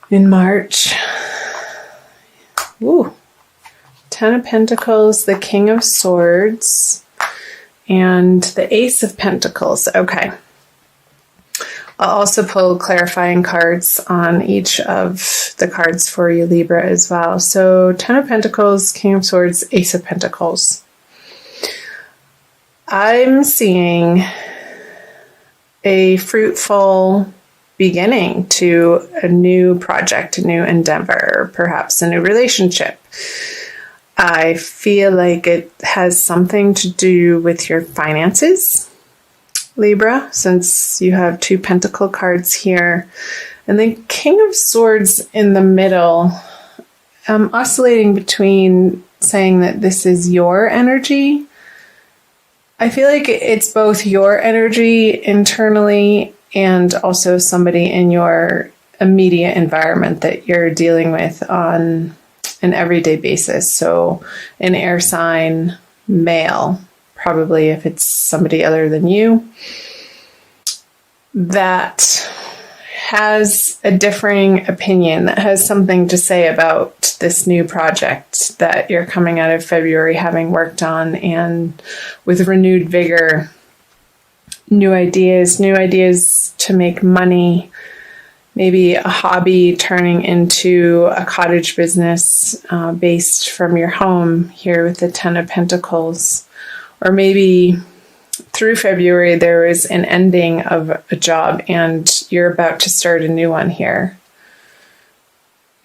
in March. Ooh. Ten of Pentacles, the King of Swords, and the Ace of Pentacles. Okay. I'll also pull clarifying cards on each of the cards for you, Libra, as well. So, Ten of Pentacles, King of Swords, Ace of Pentacles. I'm seeing a fruitful beginning to a new project, a new endeavor, perhaps a new relationship. I feel like it has something to do with your finances, Libra, since you have two pentacle cards here. And then King of Swords in the middle. I'm oscillating between saying that this is your energy. I feel like it's both your energy internally and also somebody in your immediate environment that you're dealing with on an everyday basis. So an air sign, male, probably if it's somebody other than you, that has a differing opinion, that has something to say about this new project that you're coming out of February having worked on, and with renewed vigor, new ideas to make money, maybe a hobby turning into a cottage business based from your home here with the Ten of Pentacles. Or maybe through February there is an ending of a job and you're about to start a new one here.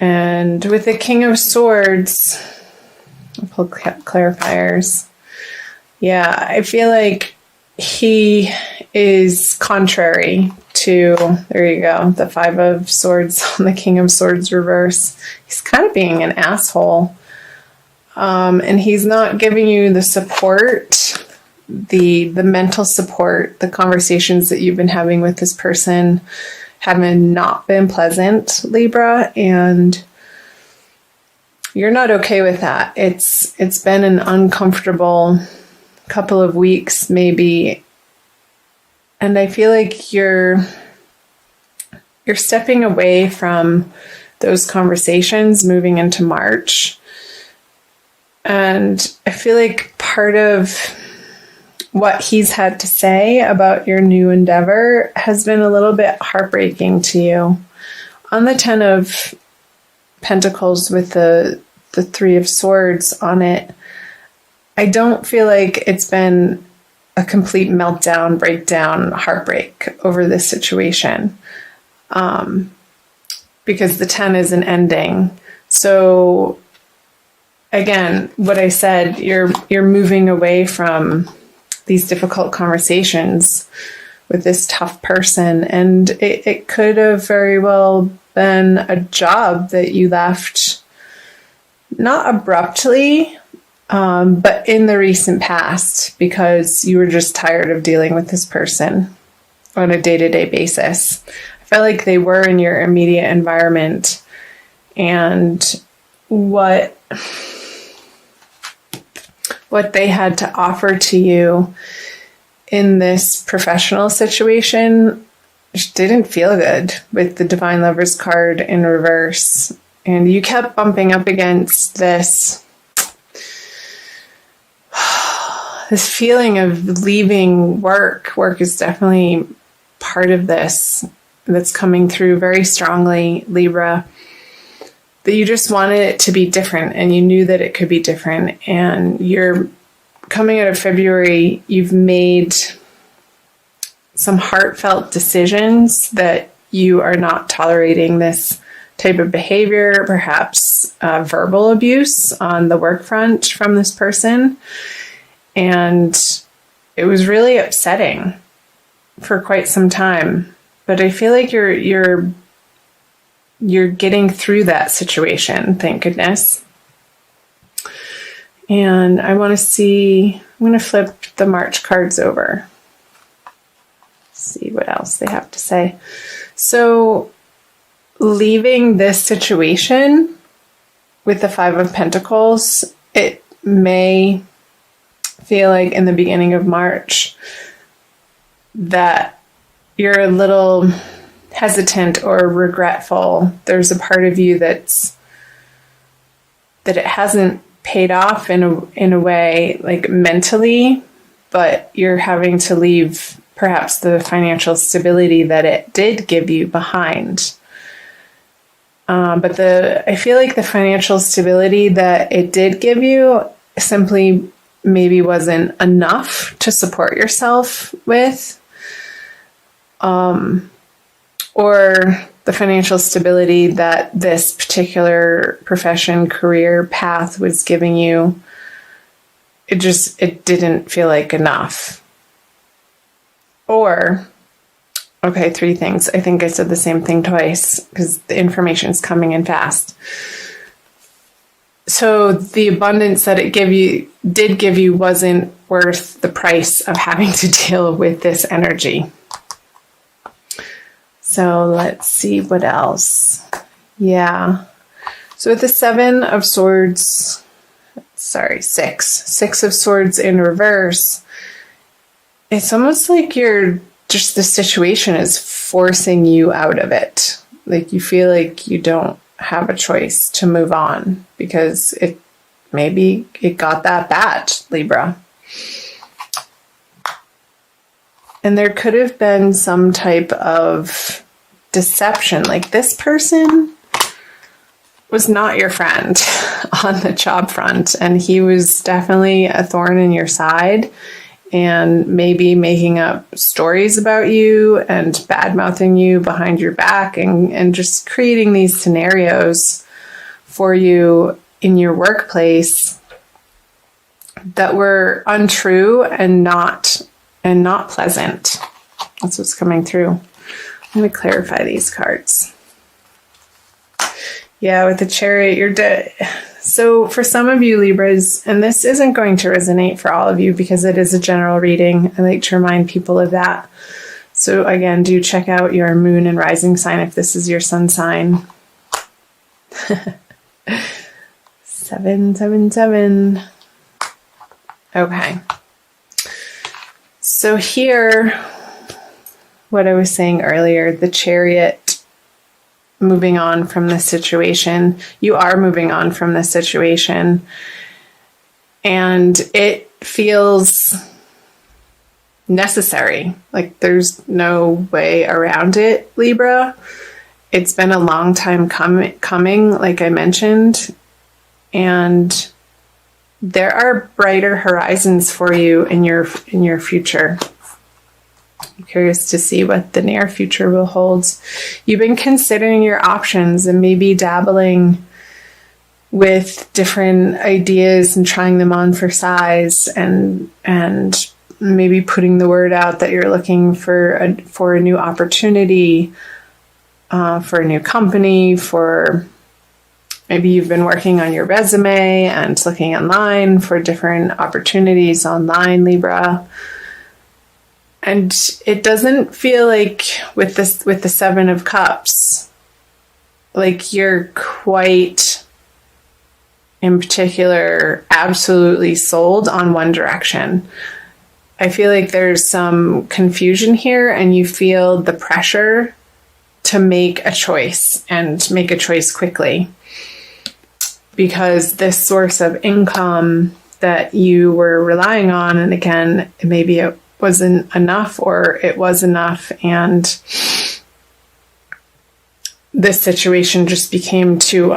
And with the King of Swords, I'll pull clarifiers. Yeah, I feel like he is contrary to, there you go, the Five of Swords on the King of Swords reverse. He's kind of being an asshole. And he's not giving you the support, the mental support. The conversations that you've been having with this person have not been pleasant, Libra, and you're not okay with that. It's been an uncomfortable couple of weeks, maybe. And I feel like you're stepping away from those conversations moving into March. And I feel like part of what he's had to say about your new endeavor has been a little bit heartbreaking to you. On the Ten of Pentacles with the Three of Swords on it, I don't feel like it's been a complete meltdown, breakdown, heartbreak over this situation. Because the 10 is an ending. So again, what I said, you're moving away from these difficult conversations with this tough person. And it could have very well been a job that you left, not abruptly, but in the recent past, because you were just tired of dealing with this person on a day-to-day basis. I felt like they were in your immediate environment, and what they had to offer to you in this professional situation just didn't feel good with the Divine Lovers card in reverse. And you kept bumping up against this feeling of leaving work. Work is definitely part of this that's coming through very strongly, Libra. That you just wanted it to be different, and you knew that it could be different. And you're coming out of February, you've made some heartfelt decisions that you are not tolerating this type of behavior, perhaps verbal abuse on the work front from this person. And it was really upsetting for quite some time. But I feel like you're getting through that situation, thank goodness. And I want to see, I'm going to flip the March cards over. See what else they have to say. So, leaving this situation with the Five of Pentacles, it may feel like in the beginning of March that you're a little hesitant or regretful. There's a part of you that it hasn't paid off in a way, like mentally, but you're having to leave perhaps the financial stability that it did give you behind. But I feel like the financial stability that it did give you simply maybe wasn't enough to support yourself with. Or the financial stability that this particular profession, career path was giving you, it didn't feel like enough. Or, okay, 3 things. I think I said the same thing twice because the information's coming in fast. So the abundance that it did give you wasn't worth the price of having to deal with this energy. So let's see what else. Yeah. So with the 7 of Swords, Six of Swords in reverse, it's almost like the situation is forcing you out of it. Like you feel like you don't have a choice to move on because maybe it got that bad, Libra. And there could have been some type of deception. Like this person was not your friend on the job front, and he was definitely a thorn in your side and maybe making up stories about you and bad-mouthing you behind your back and just creating these scenarios for you in your workplace that were untrue and not pleasant. That's what's coming through. I'm going to clarify these cards. Yeah, with the Chariot, you're dead. So for some of you Libras, and this isn't going to resonate for all of you because it is a general reading. I like to remind people of that. So again, do check out your moon and rising sign if this is your sun sign. 777. Okay. So here, what I was saying earlier, the Chariot, moving on from this situation. You are moving on from this situation. And it feels necessary. Like there's no way around it, Libra. It's been a long time coming, like I mentioned. And there are brighter horizons for you in your future. I'm curious to see what the near future will hold. You've been considering your options and maybe dabbling with different ideas and trying them on for size and maybe putting the word out that you're looking for a new opportunity, for a new company, for maybe you've been working on your resume and looking online for different opportunities online, Libra. And it doesn't feel like with the 7 of Cups, like you're quite, in particular, absolutely sold on one direction. I feel like there's some confusion here and you feel the pressure to make a choice and make a choice quickly. Because this source of income that you were relying on, and again, maybe it wasn't enough or it was enough, and this situation just became too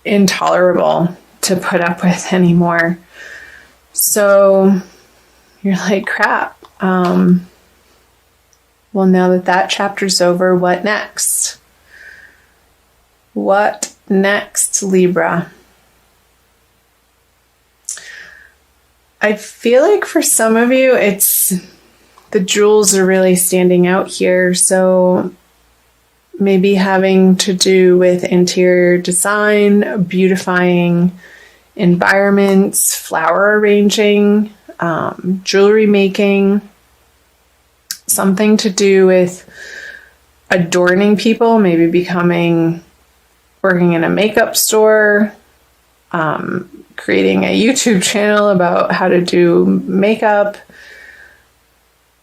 intolerable to put up with anymore. So you're like, crap. Well, now that chapter's over, what next? What next, Libra? I feel like for some of you, the jewels are really standing out here. So maybe having to do with interior design, beautifying environments, flower arranging, jewelry making, something to do with adorning people, maybe working in a makeup store, creating a YouTube channel about how to do makeup,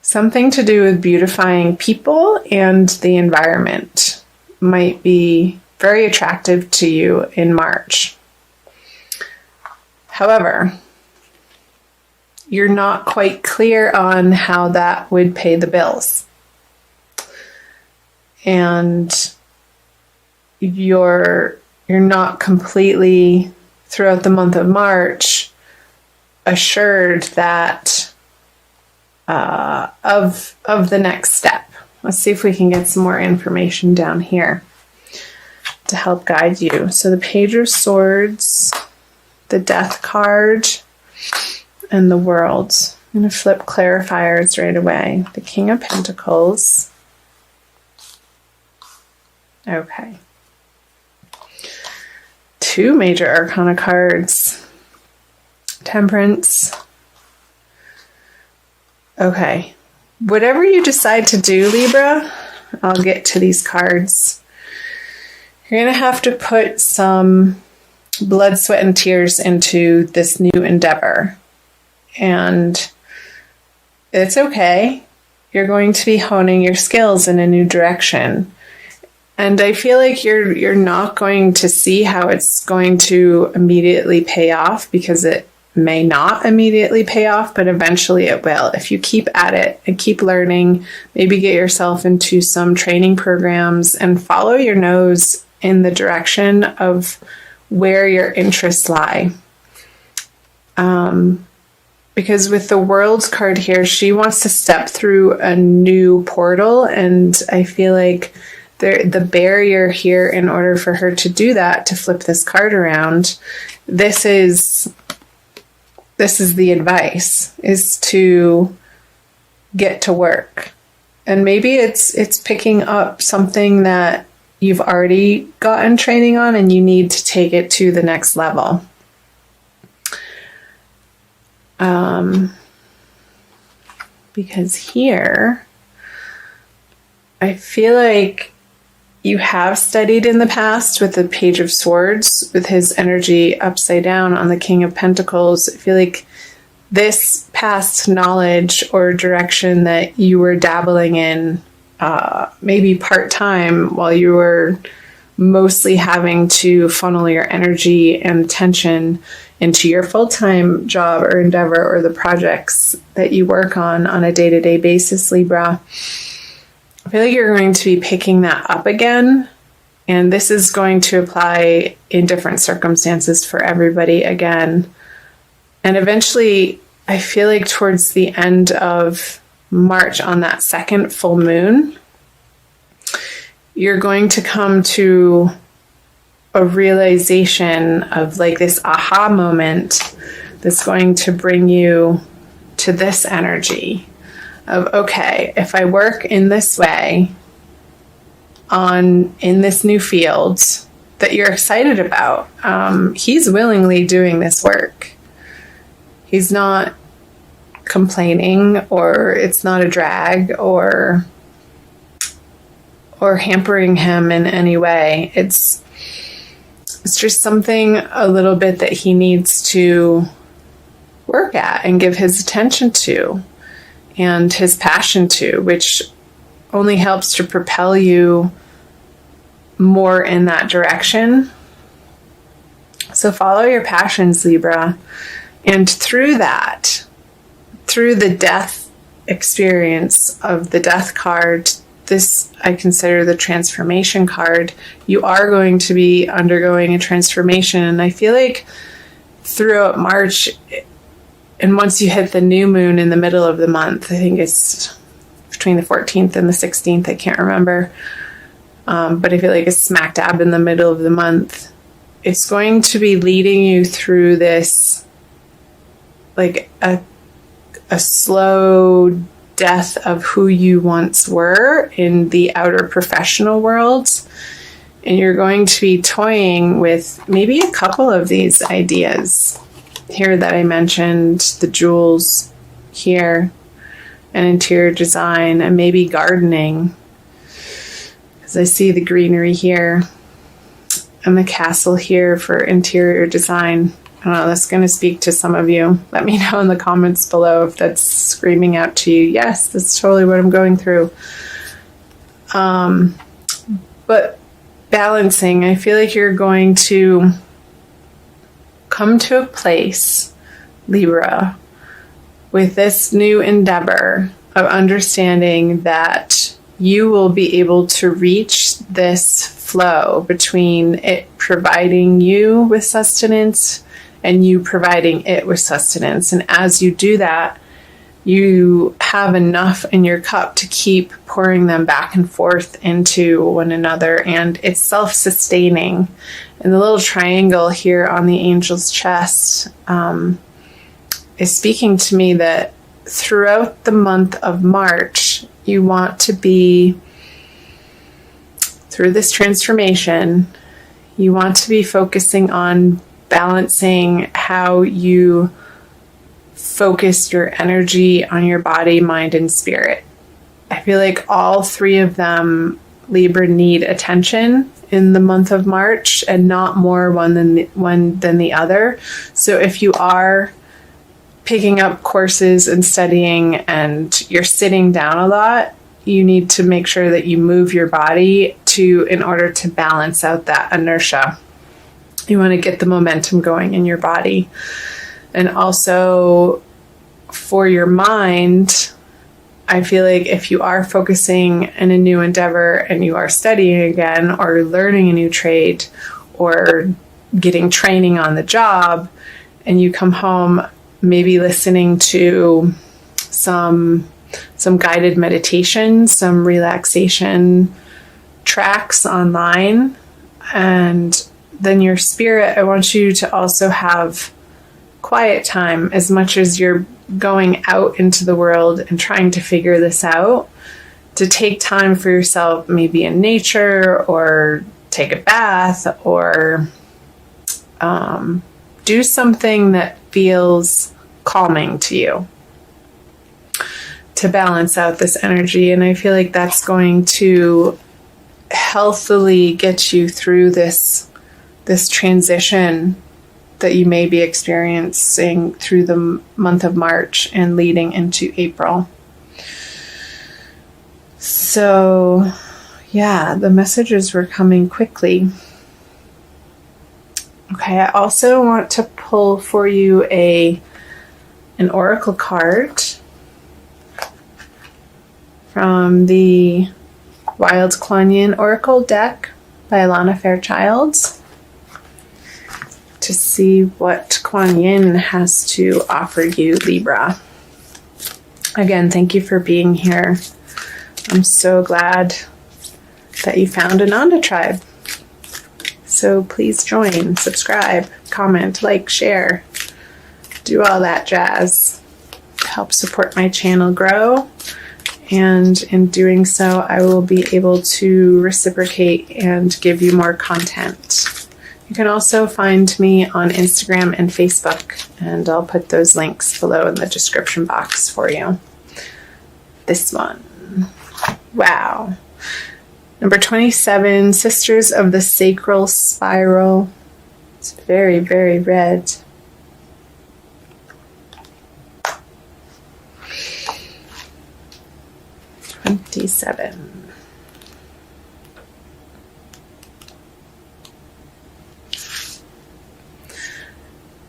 Something to do with beautifying people and the environment might be very attractive to you in March. However, you're not quite clear on how that would pay the bills. And you're not completely, throughout the month of March, assured that of the next step. Let's see if we can get some more information down here to help guide you. So the Page of Swords, the Death card, and the World. I'm going to flip clarifiers right away. The King of Pentacles. Okay. 2 major arcana cards. Temperance. Okay. Whatever you decide to do, Libra, I'll get to these cards. You're going to have to put some blood, sweat, and tears into this new endeavor. And it's okay. You're going to be honing your skills in a new direction. And I feel like you're not going to see how it's going to immediately pay off, because it may not immediately pay off, but eventually it will. If you keep at it and keep learning, maybe get yourself into some training programs and follow your nose in the direction of where your interests lie. Because with the World's card here, she wants to step through a new portal, and I feel like the barrier here, in order for her to do that, to flip this card around, this is the advice, is to get to work. And maybe it's picking up something that you've already gotten training on and you need to take it to the next level. Because here, I feel like you have studied in the past with the Page of Swords, with his energy upside down on the King of Pentacles. I feel like this past knowledge or direction that you were dabbling in, maybe part-time, while you were mostly having to funnel your energy and attention into your full-time job or endeavor or the projects that you work on a day-to-day basis, Libra. I feel like you're going to be picking that up again, and this is going to apply in different circumstances for everybody again. And eventually, I feel like towards the end of March, on that second full moon, you're going to come to a realization of like this aha moment that's going to bring you to this energy of, okay, if I work in this way in this new field that you're excited about, he's willingly doing this work. He's not complaining, or it's not a drag, or hampering him in any way. It's just something a little bit that he needs to work at and give his attention to and his passion to, which only helps to propel you more in that direction. So follow your passions, Libra. And through that, through the death experience of the Death card, this I consider the transformation card, you are going to be undergoing a transformation. And I feel like throughout March, and once you hit the new moon in the middle of the month, I think it's between the 14th and the 16th, I can't remember, but I feel like it's smack dab in the middle of the month, it's going to be leading you through this, like a slow death of who you once were in the outer professional world. And you're going to be toying with maybe a couple of these ideas here that I mentioned, the jewels here, and interior design, and maybe gardening, because I see the greenery here, and the castle here for interior design. I don't know, that's going to speak to some of you. Let me know in the comments below if that's screaming out to you. Yes, that's totally what I'm going through. But balancing, I feel like you're going to come to a place, Libra, with this new endeavor of understanding that you will be able to reach this flow between it providing you with sustenance and you providing it with sustenance. And as you do that, you have enough in your cup to keep pouring them back and forth into one another, and it's self-sustaining. And the little triangle here on the angel's chest is speaking to me that throughout the month of March, you want to be, through this transformation, you want to be focusing on balancing how you focus your energy on your body, mind, and spirit. I feel like all three of them, Libra, need attention in the month of March, and not more one than the other. So if you are picking up courses and studying and you're sitting down a lot, you need to make sure that you move your body in order to balance out that inertia. You want to get the momentum going in your body. And also for your mind, I feel like if you are focusing in a new endeavor and you are studying again or learning a new trade or getting training on the job, and you come home, maybe listening to some guided meditation, some relaxation tracks online, and then your spirit, I want you to also have quiet time. As much as you're going out into the world and trying to figure this out, to take time for yourself, maybe in nature, or take a bath, or do something that feels calming to you to balance out this energy. And I feel like that's going to healthily get you through this transition that you may be experiencing through the month of March and leading into April. So, yeah, the messages were coming quickly. Okay, I also want to pull for you an oracle card from the Wild Kuan Yin Oracle deck by Alana Fairchild, to see what Kuan Yin has to offer you, Libra. Again, thank you for being here. I'm so glad that you found Ananda Tribe. So please join, subscribe, comment, like, share, do all that jazz. Help support my channel grow. And in doing so, I will be able to reciprocate and give you more content. You can also find me on Instagram and Facebook, and I'll put those links below in the description box for you. This one. Wow. Number 27, Sisters of the Sacral Spiral. It's very, very red.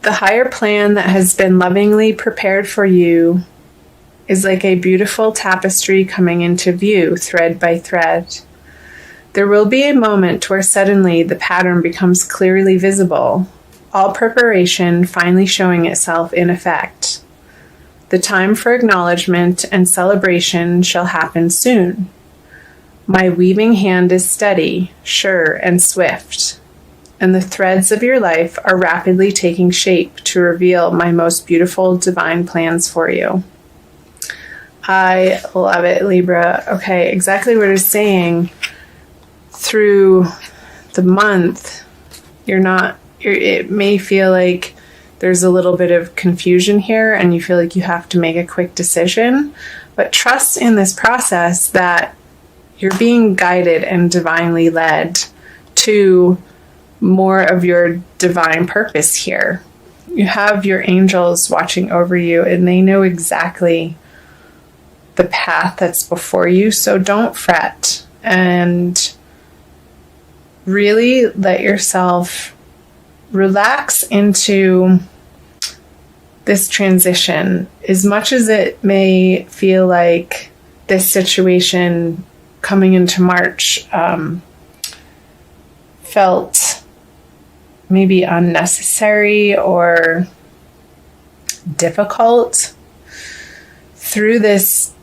The higher plan that has been lovingly prepared for you is like a beautiful tapestry coming into view, thread by thread. There will be a moment where suddenly the pattern becomes clearly visible, all preparation finally showing itself in effect. The time for acknowledgement and celebration shall happen soon. My weaving hand is steady, sure, and swift, and the threads of your life are rapidly taking shape to reveal my most beautiful divine plans for you. I love it, Libra. Okay, exactly what it's saying. Through the month, it may feel like there's a little bit of confusion here and you feel like you have to make a quick decision, but trust in this process that you're being guided and divinely led to more of your divine purpose here. you have your angels watching over you, and they know exactly the path that's before you. So don't fret, and really let yourself relax into this transition. As much as it may feel like this situation coming into March felt maybe unnecessary or difficult, through this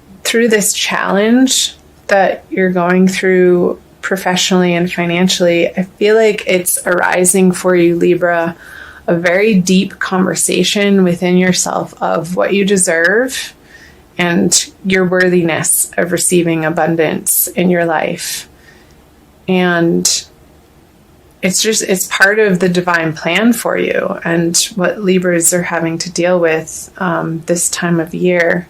challenge that you're going through professionally and financially, I feel like it's arising for you, Libra, a very deep conversation within yourself of what you deserve and your worthiness of receiving abundance in your life. And it's part of the divine plan for you and what Libras are having to deal with this time of year.